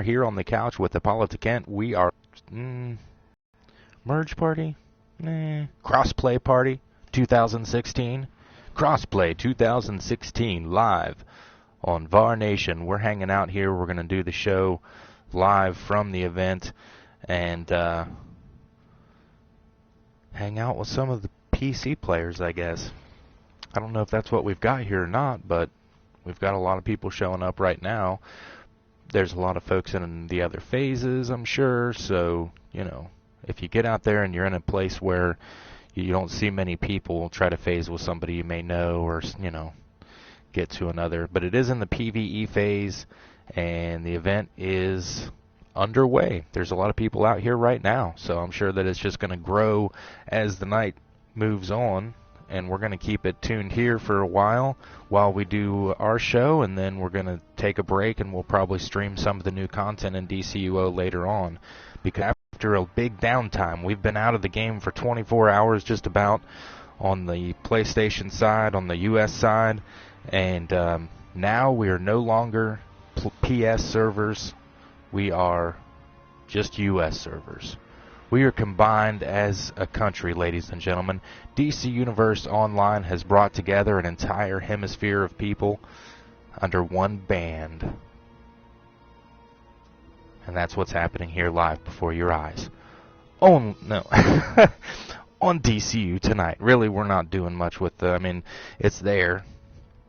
here on the couch with Hippolyta Kent. We are Merge Party? Crossplay Party 2016. Crossplay 2016 live on VAR Nation. We're hanging out here. We're going to do the show live from the event and hang out with some of the PC players, I guess. I don't know if that's what we've got here or not, but we've got a lot of people showing up right now. There's a lot of folks in the other phases, I'm sure, so, you know, if you get out there and you're in a place where you don't see many people, try to phase with somebody you may know or, you know, get to another. But it is in the PvE phase, and the event is underway. There's a lot of people out here right now, so I'm sure that it's just going to grow as the night moves on, and we're going to keep it tuned here for a while we do our show, and then we're going to take a break, and we'll probably stream some of the new content in DCUO later on, because after a big downtime, we've been out of the game for 24 hours just about on the PlayStation side, on the US side, and now we are no longer PS servers. We are just US servers. We are combined as a country, ladies and gentlemen. DC Universe Online has brought together an entire hemisphere of people under one band. And that's what's happening here live before your eyes. Oh, no. On DCU Tonight. Really, we're not doing much with the... I mean, it's there.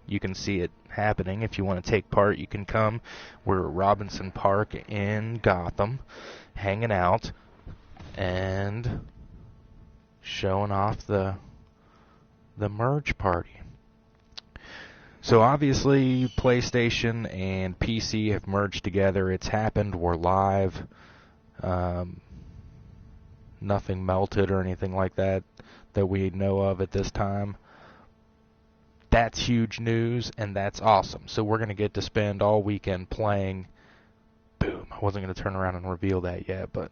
You can see it happening. If you want to take part, you can come. We're at Robinson Park in Gotham, hanging out and showing off the merge party. So obviously, PlayStation and PC have merged together. It's happened. We're live. Nothing melted or anything like that we know of at this time. That's huge news, and that's awesome. So we're going to get to spend all weekend playing. Boom. I wasn't going to turn around and reveal that yet, but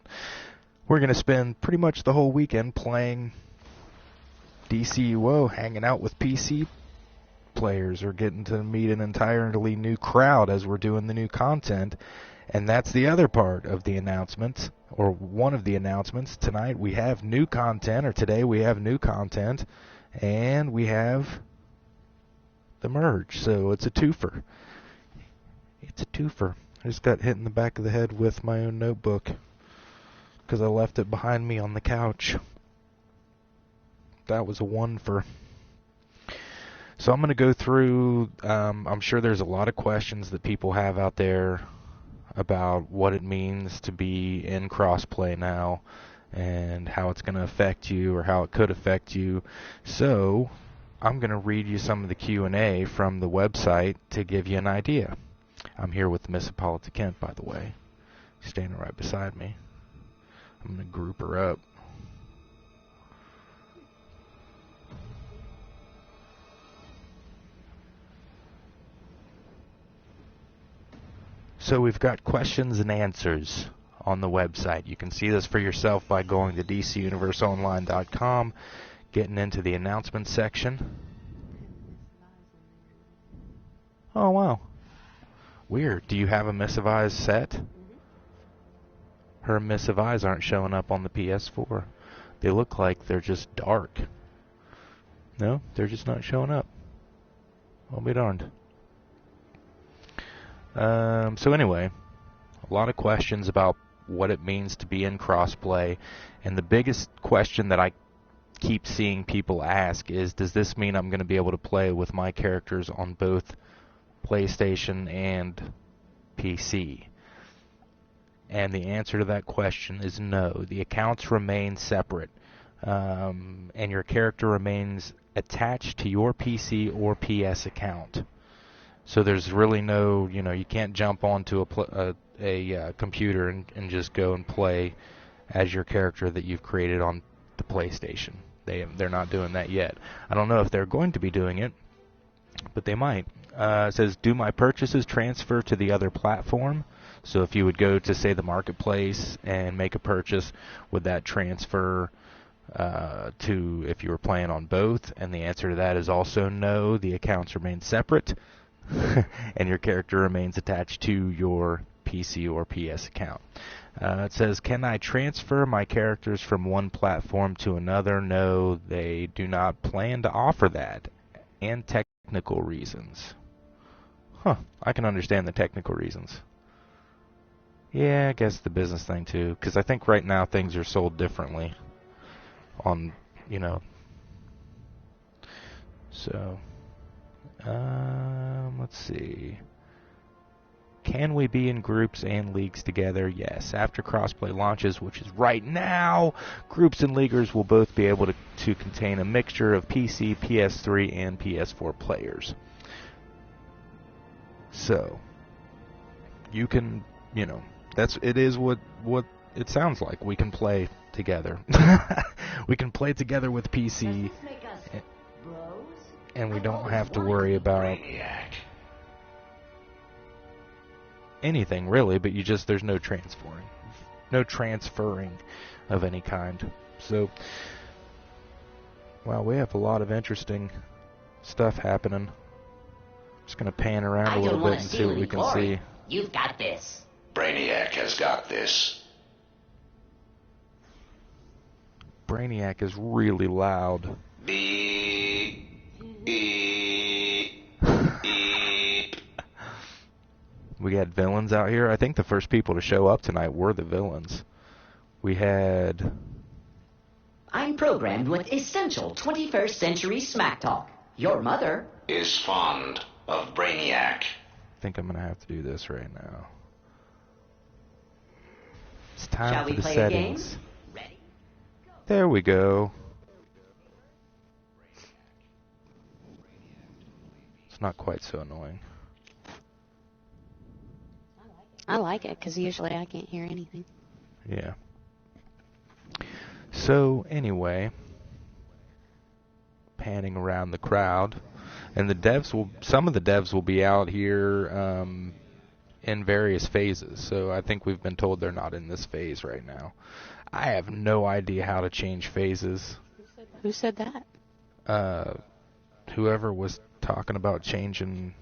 we're going to spend pretty much the whole weekend playing DCUO, hanging out with PC players, or getting to meet an entirely new crowd as we're doing the new content. And that's the other part of the announcement, or one of the announcements. Tonight we have new content, or today we have new content, and we have the merge. So it's a twofer. It's a twofer. I just got hit in the back of the head with my own notebook because I left it behind me on the couch. That was a one-fer. So I'm going to go through, I'm sure there's a lot of questions that people have out there about what it means to be in crossplay now and how it's going to affect you or how it could affect you. So I'm going to read you some of the Q&A from the website to give you an idea. I'm here with Miss Hippolyta Kent, by the way, standing right beside me. I'm going to group her up. So we've got questions and answers on the website. You can see this for yourself by going to DCUniverseOnline.com, getting into the announcements section. Oh, wow. Weird. Do you have a Missive Eyes set? Her Missive Eyes aren't showing up on the PS4. They look like they're just dark. No, they're just not showing up. I'll be darned. So anyway, a lot of questions about what it means to be in crossplay, and the biggest question that I keep seeing people ask is, does this mean I'm going to be able to play with my characters on both PlayStation and PC? And the answer to that question is no. The accounts remain separate, and your character remains attached to your PC or PS account. So there's really no, you can't jump onto a computer and just go and play as your character that you've created on the PlayStation. They're not doing that yet. I don't know if they're going to be doing it, but they might. It says, do my purchases transfer to the other platform? So if you would go to, say, the marketplace and make a purchase, would that transfer to if you were playing on both? And the answer to that is also no. The accounts remain separate. And your character remains attached to your PC or PS account. It says, can I transfer my characters from one platform to another? No, they do not plan to offer that. And technical reasons. Huh, I can understand the technical reasons. Yeah, I guess the business thing too, because I think right now things are sold differently on, So, let's see. Can we be in groups and leagues together? Yes. After crossplay launches, which is right now, groups and leaguers will both be able to contain a mixture of PC, PS3, and PS4 players. So, you can, it is what it sounds like. We can play together. We can play together with PC, and we don't have to worry about anything really, but there's no transferring of any kind. So, wow, we have a lot of interesting stuff happening. Just gonna pan around a little bit and see what we can see. You've got this. Brainiac has got this. Brainiac is really loud. Beep, beep, beep. We had villains out here. I think the first people to show up tonight were the villains. We had... I'm programmed with essential 21st century smack talk. Your mother is fond of Brainiac. I think I'm going to have to do this right now. It's time Shall for we the play settings. A game? Ready? There we go. It's not quite so annoying. I like it because usually I can't hear anything. Yeah. So, anyway, panning around the crowd, and some of the devs will be out here in various phases. So I think we've been told they're not in this phase right now. I have no idea how to change phases. Who said that? Whoever was talking about changing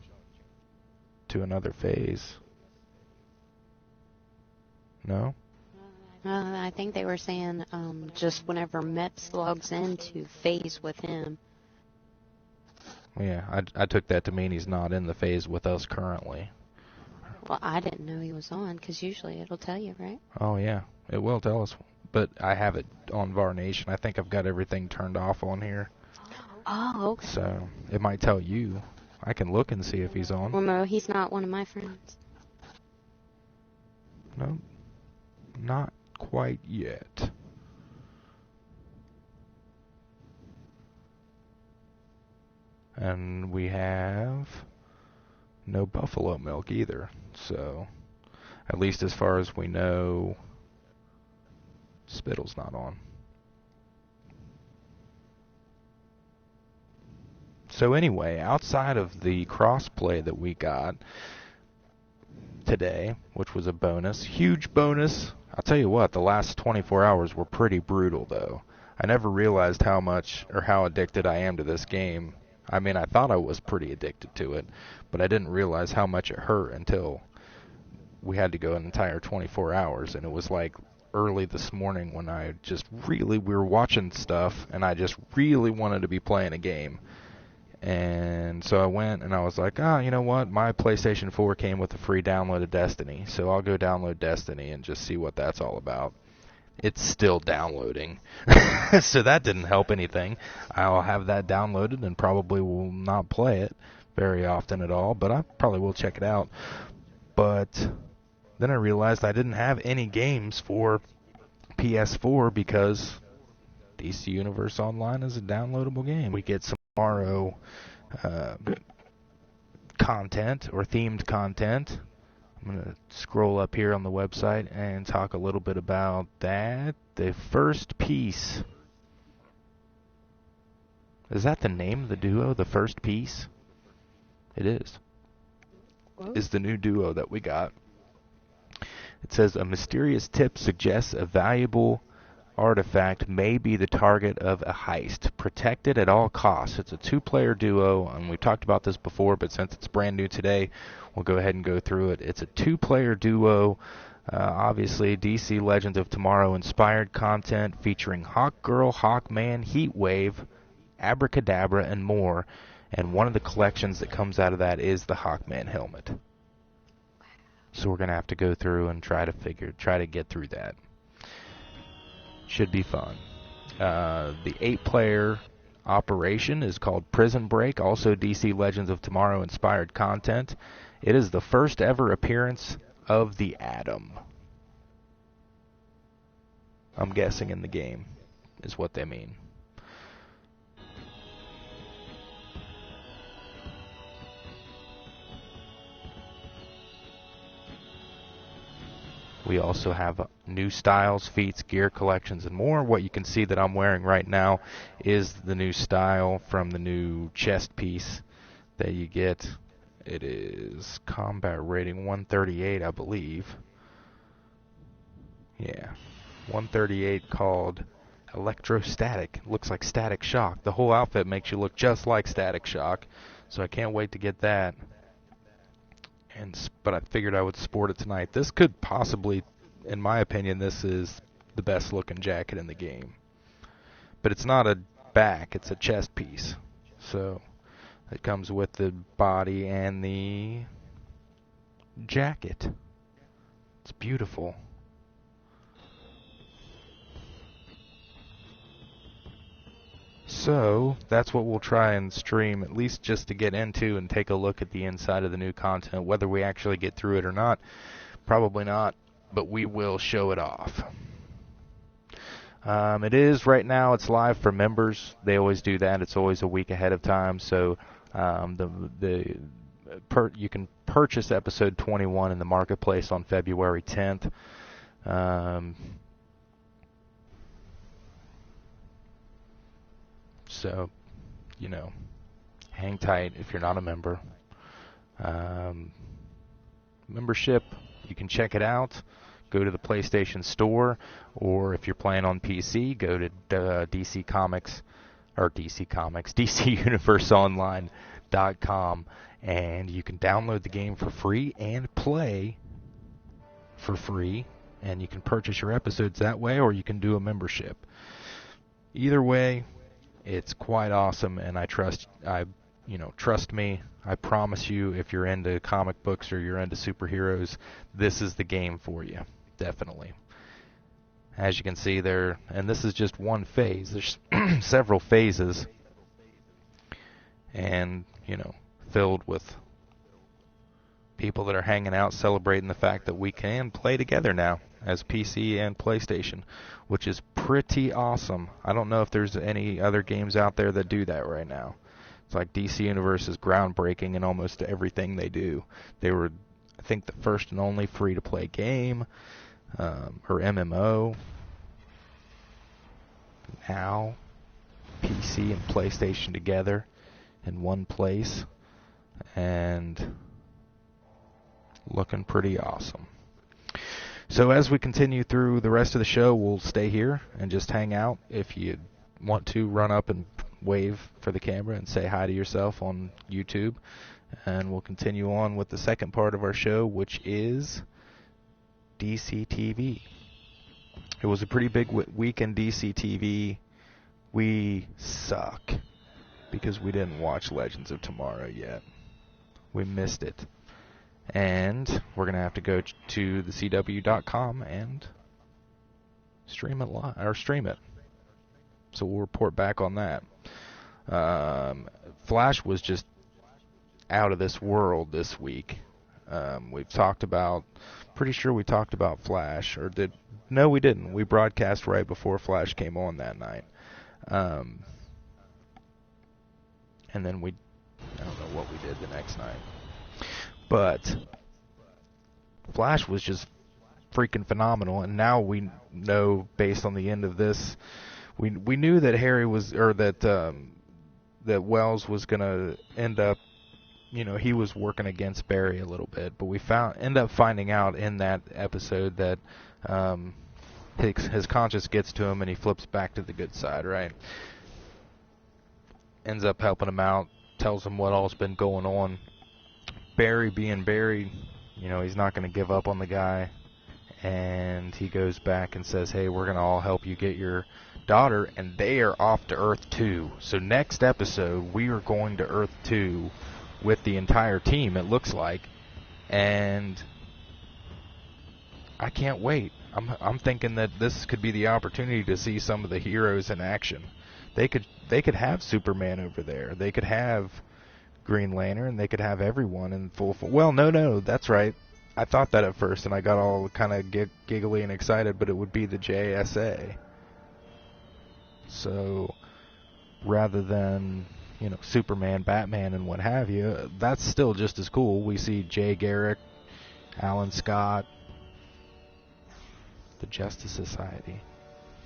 to another phase. No? I think they were saying just whenever Meps logs in to phase with him. Yeah, I took that to mean he's not in the phase with us currently. Well, I didn't know he was on because usually it'll tell you, right? Oh, yeah, it will tell us. But I have it on VAR Nation. I think I've got everything turned off on here. Oh, okay. So it might tell you. I can look and see if he's on. Well, no, he's not one of my friends. No, not quite yet. And we have no buffalo milk either. So, at least as far as we know, Spittle's not on. So anyway, outside of the crossplay that we got today, which was a bonus, huge bonus. I'll tell you what, the last 24 hours were pretty brutal though. I never realized how much or how addicted I am to this game. I mean, I thought I was pretty addicted to it, but I didn't realize how much it hurt until we had to go an entire 24 hours, and it was like early this morning when we were watching stuff, and I just really wanted to be playing a game. And so I went and I was like, you know what? My PlayStation 4 came with a free download of Destiny, so I'll go download Destiny and just see what that's all about. It's still downloading, so that didn't help anything. I'll have that downloaded and probably will not play it very often at all, but I probably will check it out. But then I realized I didn't have any games for PS4 because DC Universe Online is a downloadable game. We get some tomorrow content or themed content. I'm going to scroll up here on the website and talk a little bit about that. The First Piece. Is that the name of the duo, The First Piece? It is. What? Is the new duo that we got. It says a mysterious tip suggests a valuable artifact may be the target of a heist. Protect it at all costs. It's a 2-player duo, and we've talked about this before, but since it's brand new today, we'll go ahead and go through it. It's a 2-player duo. Obviously, DC Legends of Tomorrow inspired content featuring Hawkgirl, Hawkman, Heatwave, Abracadabra, and more. And one of the collections that comes out of that is the Hawkman helmet. So we're gonna have to go through and try to get through that. Should be fun. The 8-player operation is called Prison Break, also DC Legends of Tomorrow inspired content. It is the first ever appearance of the Atom. I'm guessing in the game is what they mean. We also have new styles, feats, gear collections, and more. What you can see that I'm wearing right now is the new style from the new chest piece that you get. It is combat rating 138, I believe. Yeah, 138, called Electrostatic. Looks like Static Shock. The whole outfit makes you look just like Static Shock, so I can't wait to get that. But I figured I would sport it tonight. This could possibly, in my opinion, this is the best looking jacket in the game. But it's not a back, it's a chest piece. So it comes with the body and the jacket. It's beautiful. So that's what we'll try and stream, at least just to get into and take a look at the inside of the new content. Whether we actually get through it or not, probably not, but we will show it off. It is, right now, it's live for members. They always do that. It's always a week ahead of time. So you can purchase episode 21 in the marketplace on February 10th. So, hang tight if you're not a member. Membership, you can check it out. Go to the PlayStation Store, or if you're playing on PC, go to DCUniverseonline.com, and you can download the game for free and play for free, and you can purchase your episodes that way, or you can do a membership. Either way, it's quite awesome, and trust me, I promise you, if you're into comic books or you're into superheroes, this is the game for you, definitely. As you can see there, and this is just one phase. There's several phases, and, filled with people that are hanging out celebrating the fact that we can play together now as PC and PlayStation, which is pretty awesome. I don't know if there's any other games out there that do that right now. It's like DC Universe is groundbreaking in almost everything they do. They were, I think, the first and only free-to-play game, or MMO. Now, PC and PlayStation together in one place, and looking pretty awesome. So as we continue through the rest of the show, we'll stay here and just hang out. If you want to, run up and wave for the camera and say hi to yourself on YouTube. And we'll continue on with the second part of our show, which is DCTV. It was a pretty big week in DCTV. We suck because we didn't watch Legends of Tomorrow yet. We missed it. And we're going to have to go to the CW.com and stream it live, or stream it. So we'll report back on that. Flash was just out of this world this week. We've talked about, pretty sure we talked about Flash, no, we didn't. We broadcast right before Flash came on that night. And then I don't know what we did the next night. But Flash was just freaking phenomenal, and now we know, based on the end of this, we knew that Harry was, or that Wells was gonna end up, he was working against Barry a little bit, but we end up finding out in that episode that his conscience gets to him and he flips back to the good side, right? Ends up helping him out, tells him what all's been going on. Barry being Barry, he's not going to give up on the guy. And he goes back and says, hey, we're going to all help you get your daughter. And they are off to Earth 2. So next episode, we are going to Earth 2 with the entire team, it looks like. And I can't wait. I'm thinking that this could be the opportunity to see some of the heroes in action. They could have Superman over there. They could have Green Lantern. They could have everyone in full. Well, no, that's right. I thought that at first, and I got all kind of giggly and excited, but it would be the JSA. So, rather than, Superman, Batman, and what have you, that's still just as cool. We see Jay Garrick, Alan Scott, the Justice Society.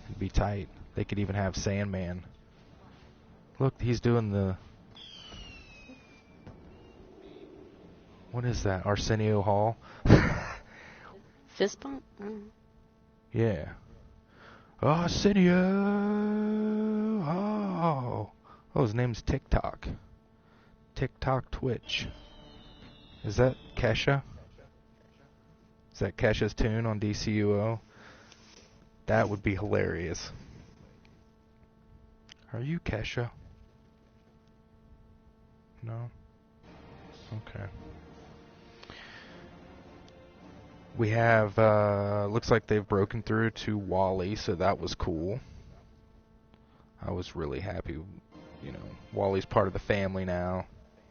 It'd be tight. They could even have Sandman. Look, he's doing the... What is that? Arsenio Hall? Fist bump? Yeah. Arsenio Hall. Oh, his name's TikTok. TikTok Twitch. Is that Kesha? Is that Kesha's tune on DCUO? That would be hilarious. Are you Kesha? No? Okay. We have, looks like they've broken through to Wally, so that was cool. I was really happy, Wally's part of the family now.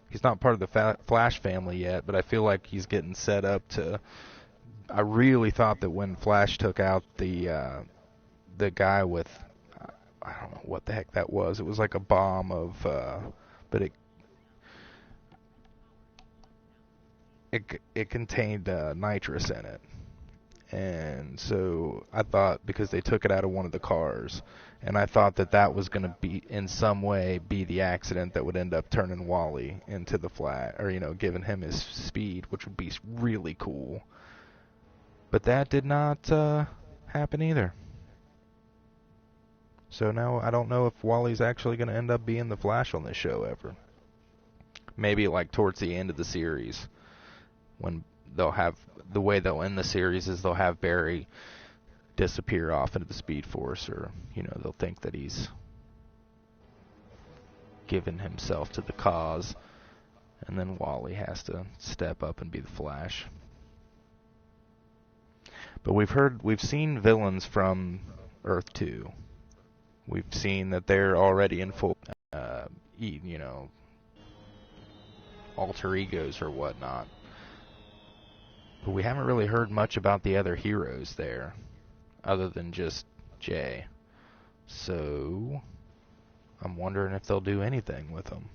He's not part of the Flash family yet, but I feel like he's getting set up to... I really thought that when Flash took out the guy with... I don't know what the heck that was. It was like a bomb of... but it contained nitrous in it. And so I thought, because they took it out of one of the cars, and I thought that was going to be, in some way, be the accident that would end up turning Wally into the Flash, or, giving him his speed, which would be really cool. But that did not happen either. So now I don't know if Wally's actually going to end up being the Flash on this show ever. Maybe like towards the end of the series, when they'll have, the way they'll end the series is they'll have Barry disappear off into the Speed Force, or, they'll think that he's given himself to the cause, and then Wally has to step up and be the Flash. But we've seen villains from Earth 2. We've seen that they're already in full, alter egos or whatnot. But we haven't really heard much about the other heroes there, other than just Jay. So, I'm wondering if they'll do anything with them.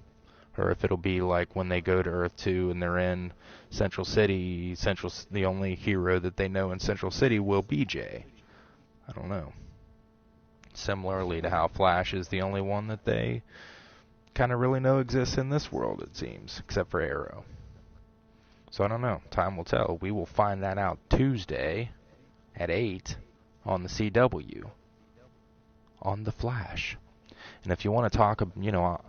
Or if it'll be like when they go to Earth 2 and they're in Central City, the only hero that they know in Central City will be Jay. I don't know. Similarly to how Flash is the only one that they kind of really know exists in this world, it seems, except for Arrow. So I don't know. Time will tell. We will find that out Tuesday at 8 on the CW on The Flash. And if you want to talk,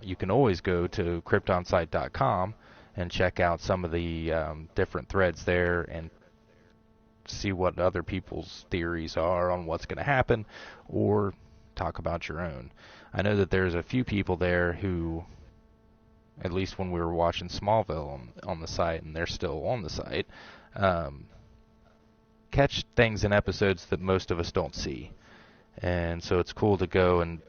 you can always go to KryptonSite.com and check out some of the different threads there and see what other people's theories are on what's going to happen, or talk about your own. I know that there's a few people there who, at least when we were watching Smallville on the site, and they're still on the site, catch things in episodes that most of us don't see. And so it's cool to go and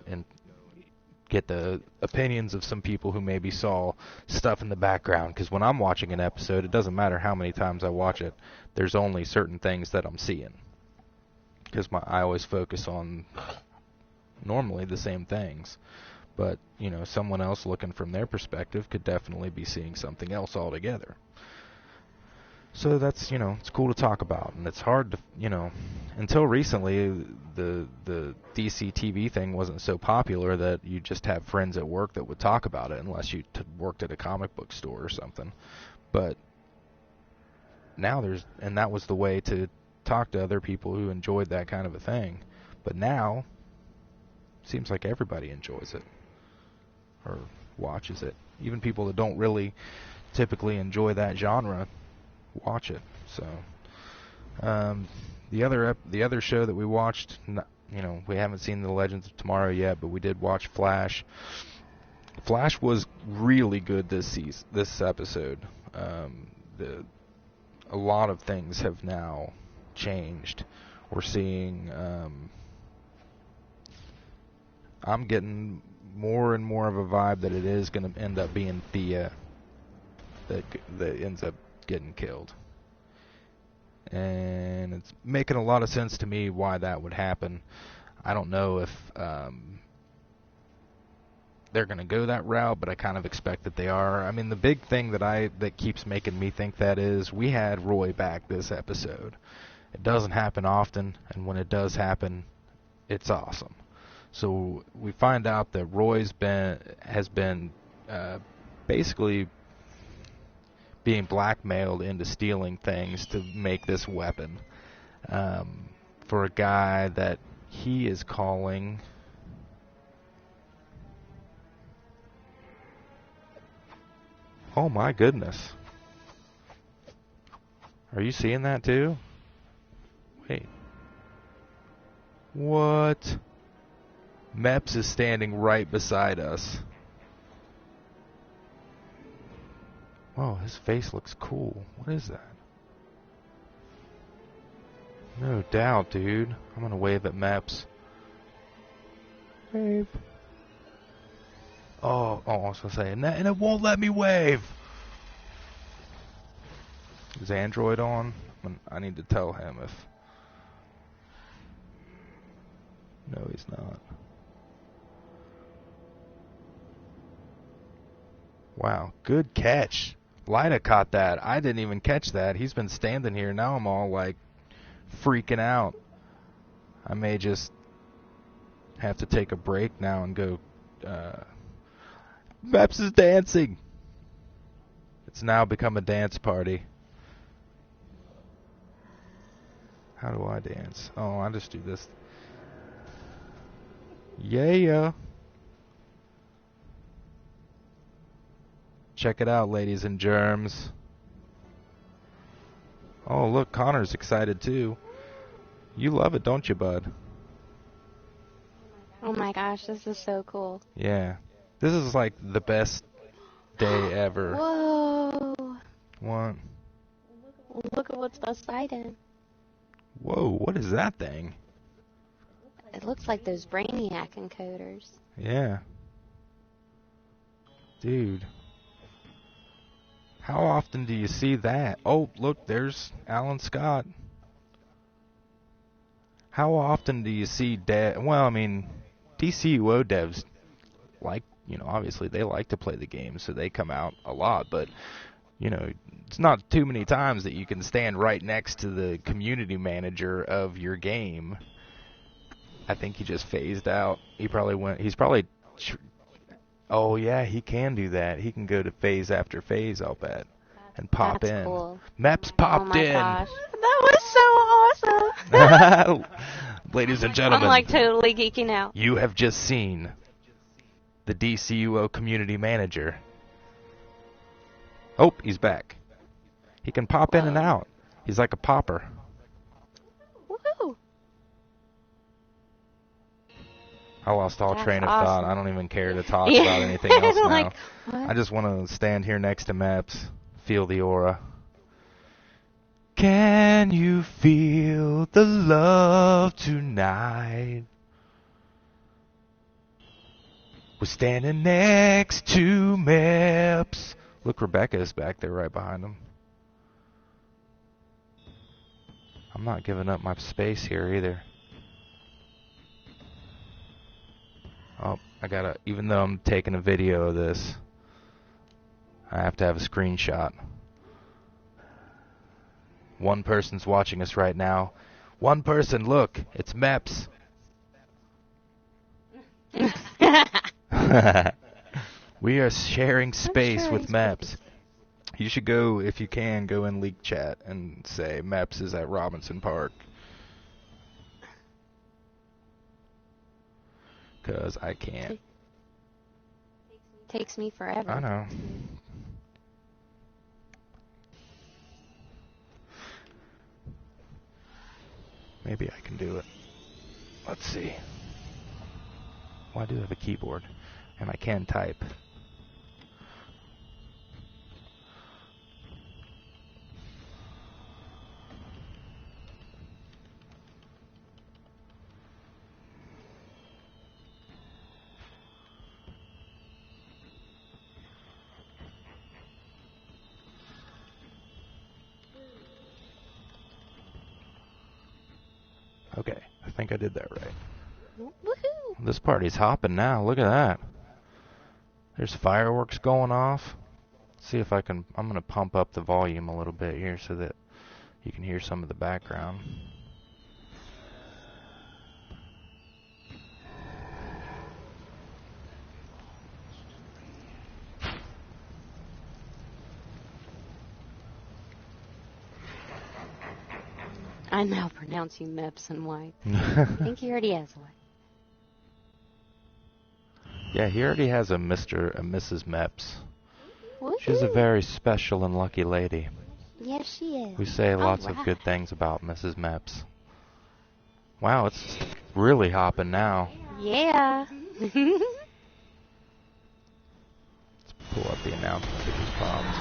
get the opinions of some people who maybe saw stuff in the background, because when I'm watching an episode, it doesn't matter how many times I watch it, there's only certain things that I'm seeing, because I always focus on normally the same things. But, someone else looking from their perspective could definitely be seeing something else altogether. So that's, it's cool to talk about. And it's hard to, until recently, the DCTV thing wasn't so popular that you just have friends at work that would talk about it, unless you worked at a comic book store or something. But now and that was the way to talk to other people who enjoyed that kind of a thing. But now, seems like everybody enjoys it or watches it. Even people that don't really typically enjoy that genre watch it. So the other show that we watched, we haven't seen The Legends of Tomorrow yet, but we did watch Flash. Flash was really good this episode. A lot of things have now changed. We're seeing I'm getting more and more of a vibe that it is going to end up being Thea that ends up getting killed. And it's making a lot of sense to me why that would happen. I don't know if they're going to go that route, but I kind of expect that they are. I mean, the big thing that keeps making me think that is we had Roy back this episode. It doesn't happen often, and when it does happen, it's awesome. So we find out that Roy's has been basically being blackmailed into stealing things to make this weapon for a guy that he is calling. Oh my goodness. Are you seeing that too? Wait. What? Meps is standing right beside us. Oh, his face looks cool. What is that? No doubt, dude. I'm gonna wave at Meps. Wave. Oh, I was gonna say, and it won't let me wave. Is Android on? I need to tell him if. No, he's not. Wow, good catch. Lida caught that. I didn't even catch that. He's been standing here. Now I'm all like freaking out. I may just have to take a break now and go. Meps is dancing. It's now become a dance party. How do I dance? Oh, I just do this. Yeah. Check it out, ladies and germs. Oh, look, Connor's excited too. You love it, don't you, bud? Oh my gosh, this is so cool. Yeah. This is like the best day ever. Whoa. What? Look at what's beside him. Whoa, what is that thing? It looks like those Brainiac encoders. Yeah. Dude. How often do you see that? Oh, look, there's Alan Scott. How often do you see well, I mean, DCUO devs obviously they like to play the game, so they come out a lot, but, it's not too many times that you can stand right next to the community manager of your game. I think he just phased out. Oh, yeah, he can do that. He can go to phase after phase, I'll bet, and pop That's in. Cool. Meps popped in. Gosh. That was so awesome. Ladies and gentlemen, I'm like totally geeking out. You have just seen the DCUO community manager. Oh, he's back. He can pop in and out. He's like a popper. Woohoo! I lost all That's train of awesome. thought. I don't even care to talk about anything else now. Like, what? I just want to stand here next to Meps, feel the aura. Can you feel the love tonight? We're standing next to Meps. Look, Rebecca's back there right behind him. I'm not giving up my space here either. Oh, even though I'm taking a video of this, I have to have a screenshot. One person's watching us right now. One person, look, it's Meps. We are sharing space with Meps. You should go, if you can, go in Leak Chat and say Meps is at Robinson Park. 'cause I can't. Takes me forever. I know. Maybe I can do it. Let's see. Well, I do have a keyboard, and I can type. Okay, I think I did that right. Woohoo! This party's hopping now. Look at that. There's fireworks going off. See if I can. I'm going to pump up the volume a little bit here so that you can hear some of the background. I now pronounce you Meps and White. I think he already has one. Yeah, he already has a Mr. and Mrs. Meps. Woohoo! She's a very special and lucky lady. Yes, she is. We say lots of good things about Mrs. Meps. Wow, it's really hopping now. Yeah. Let's pull up the announcement of these problems.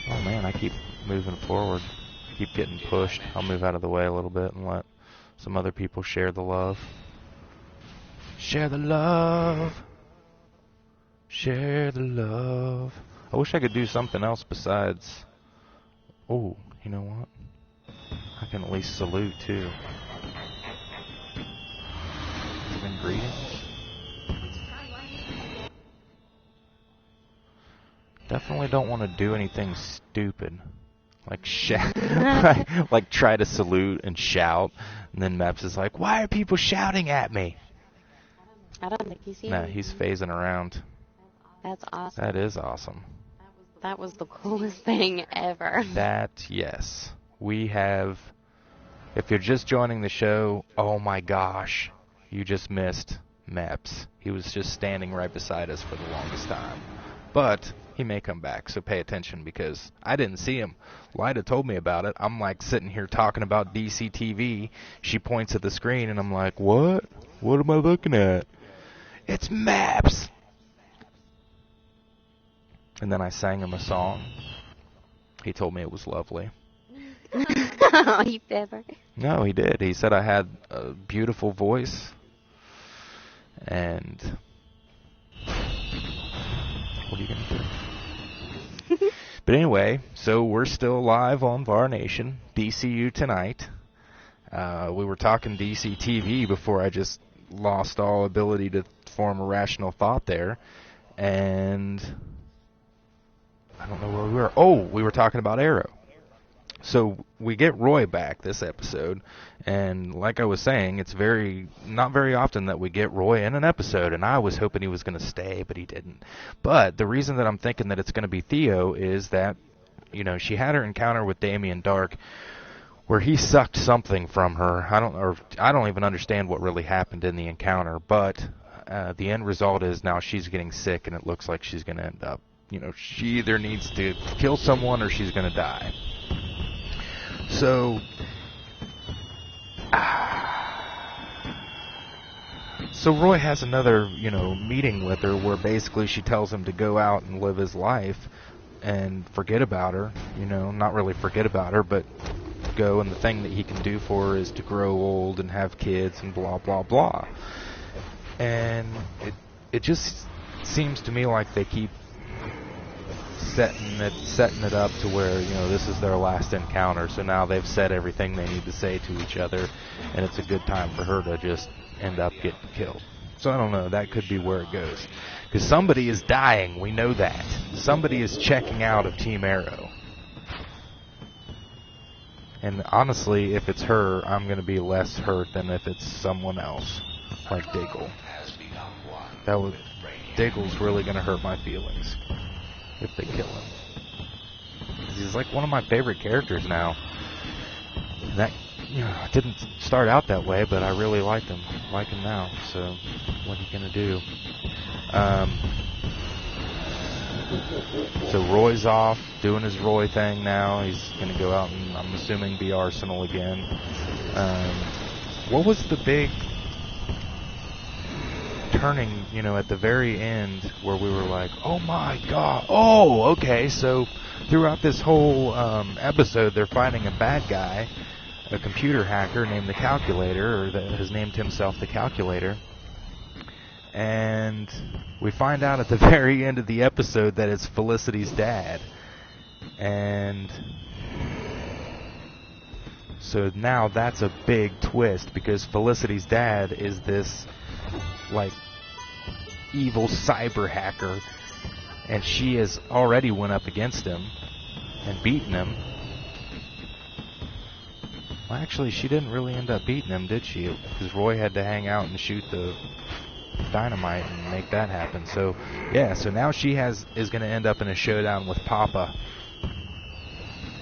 Oh man, I keep moving forward. I keep getting pushed. I'll move out of the way a little bit and let some other people share the love. Share the love. Share the love. I wish I could do something else besides... Oh, you know what? I can at least salute too. Even greetings. Definitely don't want to do anything stupid. Like like try to salute and shout, and then Meps is like, "Why are people shouting at me?" I don't think he's here. Nah, he's phasing around. That's awesome. That is awesome. That was the coolest thing ever. That, yes. We have, if you're just joining the show, oh my gosh, you just missed Meps. He was just standing right beside us for the longest time. But he may come back, so pay attention because I didn't see him. Lyda told me about it. I'm like sitting here talking about DCTV. She points at the screen and I'm like, what? What am I looking at? It's Meps! And then I sang him a song. He told me it was lovely. Oh, you ever? No, he did. He said I had a beautiful voice. And what are you going to do? But anyway, so we're still live on VAR Nation, DCU Tonight. We were talking DCTV before I just lost all ability to form a rational thought there. And I don't know where we were. Oh, we were talking about Arrow. So we get Roy back this episode, and like I was saying, it's not very often that we get Roy in an episode, and I was hoping he was going to stay, but he didn't. But the reason that I'm thinking that it's going to be Theo is that, you know, she had her encounter with Damien Dark where he sucked something from her. I don't even understand what really happened in the encounter, but the end result is now she's getting sick, and it looks like she's going to end up, you know, she either needs to kill someone or she's going to die. So, Roy has another, you know, meeting with her where basically she tells him to go out and live his life and forget about her, you know, not really forget about her, but go, and the thing that he can do for her is to grow old and have kids and blah, blah, blah. And it just seems to me like they keep setting it up to where, you know, this is their last encounter, so now they've said everything they need to say to each other, and it's a good time for her to just end up getting killed. So I don't know, that could be where it goes. Because somebody is dying, we know that. Somebody is checking out of Team Arrow. And honestly, if it's her, I'm going to be less hurt than if it's someone else, like Diggle. That would... Diggle's really going to hurt my feelings if they kill him. 'Cause he's like one of my favorite characters now. And that, didn't start out that way, but I really like him now. So, what are you going to do? So Roy's off, doing his Roy thing now. He's going to go out and, I'm assuming, be Arsenal again. What was the big turning, at the very end where we were like, oh my god, oh, okay, so throughout this whole episode, they're fighting a bad guy, a computer hacker named the Calculator, or that has named himself the Calculator. And we find out at the very end of the episode that it's Felicity's dad. And so now that's a big twist, because Felicity's dad is this, evil cyber hacker. And she has already went up against him and beaten him. Well, actually, she didn't really end up beating him, did she? Because Roy had to hang out and shoot the dynamite and make that happen. So yeah, so now she is going to end up in a showdown with Papa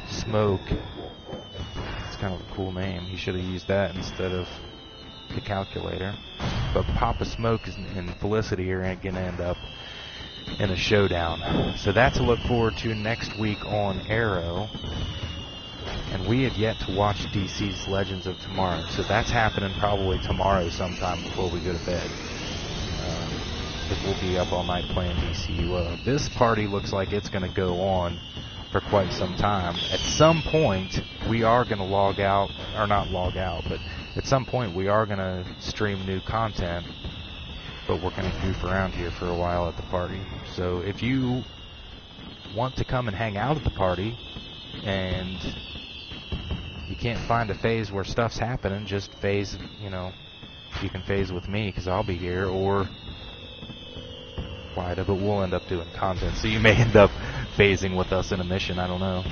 Smoke. It's kind of a cool name. He should have used that instead of the Calculator. But Papa Smoke and Felicity are going to end up in a showdown. So that's to look forward to next week on Arrow. And we have yet to watch DC's Legends of Tomorrow. So that's happening probably tomorrow sometime before we go to bed. Because we'll be up all night playing DCUO. This party looks like it's going to go on for quite some time. At some point, we are going to log out, or not log out, but at some point we are going to stream new content, but we're going to goof around here for a while at the party. So if you want to come and hang out at the party, and you can't find a phase where stuff's happening, just phase, you can phase with me, because I'll be here, or but we'll end up doing content, so you may end up phasing with us in a mission, I don't know.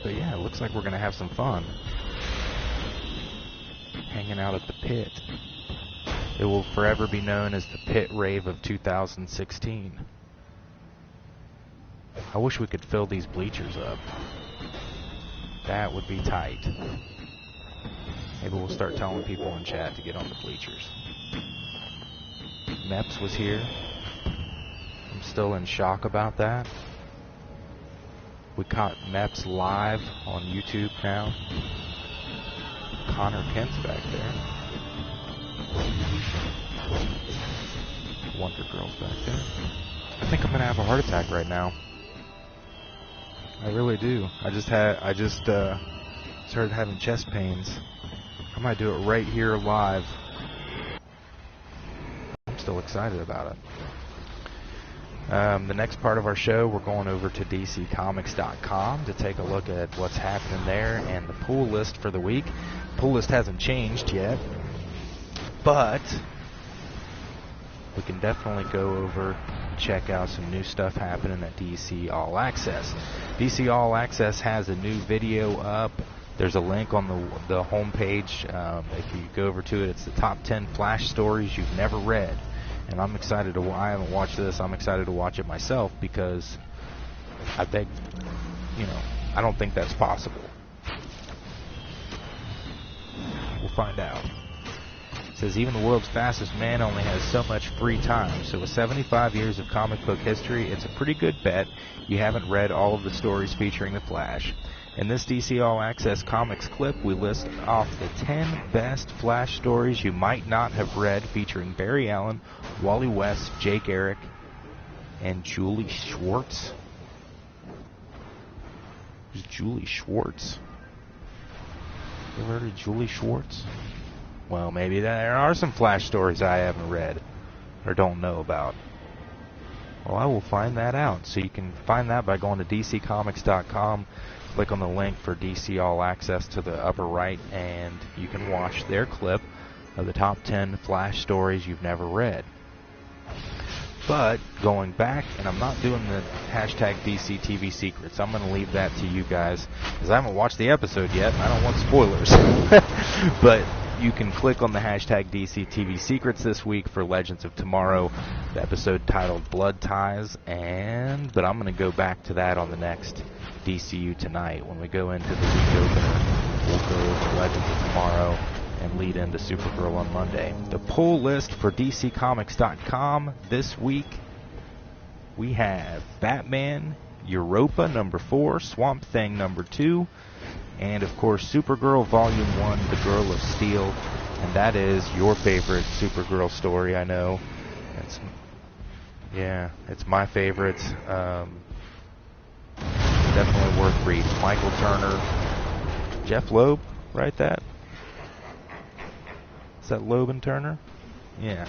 But yeah, it looks like we're going to have some fun hanging out at the pit. It will forever be known as the Pit Rave of 2016. I wish we could fill these bleachers up. That would be tight. Maybe we'll start telling people in chat to get on the bleachers. Meps was here. I'm still in shock about that. We caught Meps live on YouTube now. Connor Kent's back there. Wonder Girl's back there. I think I'm gonna have a heart attack right now. I really do. I just started having chest pains. I might do it right here live. I'm still excited about it. The next part of our show, we're going over to DCComics.com to take a look at what's happening there and the pool list for the week. The pool list hasn't changed yet, but we can definitely go over and check out some new stuff happening at DC All Access. DC All Access has a new video up. There's a link on the homepage. If you go over to it, it's the top 10 Flash stories you've never read. And I'm excited to. I haven't watched this. I'm excited to watch it myself because I think, I don't think that's possible. We'll find out. It says even the world's fastest man only has so much free time. So with 75 years of comic book history, it's a pretty good bet you haven't read all of the stories featuring the Flash. In this DC All Access Comics clip, we list off the 10 best Flash stories you might not have read, featuring Barry Allen, Wally West, Jake Eric, and Julie Schwartz. Who's Julie Schwartz? You ever heard of Julie Schwartz? Well, maybe there are some Flash stories I haven't read or don't know about. Well, I will find that out. So you can find that by going to DCComics.com. Click on the link for DC All Access to the upper right, and you can watch their clip of the top 10 Flash stories you've never read. But going back, and I'm not doing the hashtag DCTV secrets. I'm going to leave that to you guys, because I haven't watched the episode yet, and I don't want spoilers. But You can click on the hashtag DCTV Secrets this week for Legends of Tomorrow, the episode titled Blood Ties, but I'm going to go back to that on the next DCU Tonight. When we go into the week opener, we'll go over Legends of Tomorrow and lead into Supergirl on Monday. The pull list for DCComics.com this week, we have Batman, Europa number 4, Swamp Thing number 2, and of course Supergirl Volume 1, The Girl of Steel, and that is your favorite Supergirl story, I know. It's my favorite. Definitely worth reading. Michael Turner, Jeff Loeb, write that? Is that Loeb and Turner? Yeah.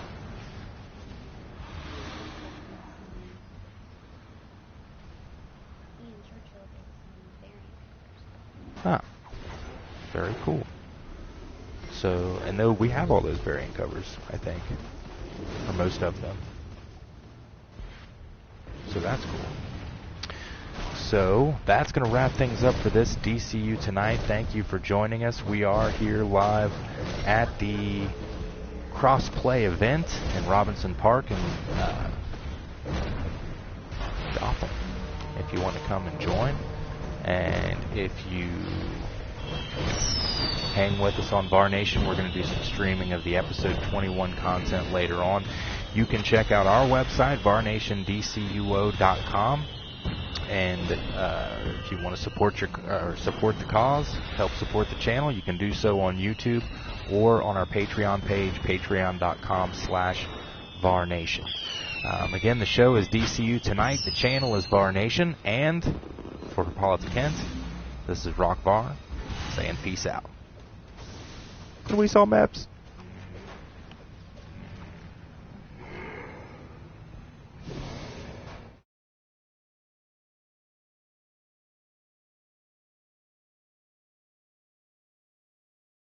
Ah, very cool. So, and though we have all those variant covers, I think, or most of them. So that's cool. So that's going to wrap things up for this DCU Tonight. Thank you for joining us. We are here live at the Crossplay event in Robinson Park in Gotham, if you want to come and join. And if you hang with us on Var Nation, we're going to do some streaming of the episode 21 content later on. You can check out our website, varnationdcuo.com. And if you want to support the cause, help support the channel, you can do so on YouTube or on our Patreon page, patreon.com/VarNation. Again, the show is DCU Tonight. The channel is Var Nation. And for Paulette Kent, this is Rock Var saying peace out. And we saw maps.